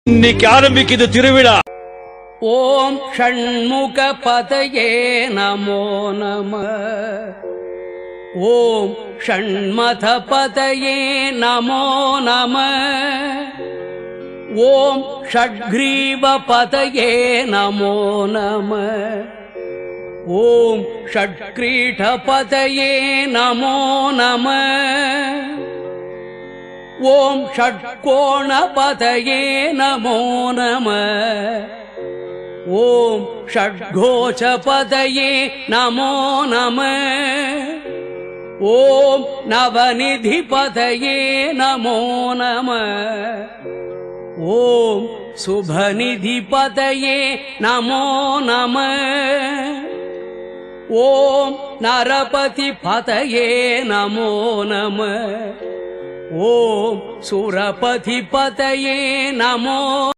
இன்னைக்கு ஆரம்பிக்குது திருவிழா. ஓம் ஷண்முக பதயே நமோ நம. ஓம் ஷண்மத பதயே நமோ நம. ஓம் ஷட்கிரீவ பதயே நமோ நம. ஓம் ஷட்கிரீட பதயே நமோ நம. ஓம் ஷட்கோண பதயே நமோ நம. ஓம் ஷட்கோச பதயே நமோ நம. ஓம் நவநிதி பதயே நமோ நம. ஓம் சுபநிதி பதயே நமோ நம. ஓம் நரபதி பதயே நமோ நம. ஓம் சுரபதி பதயே நமோ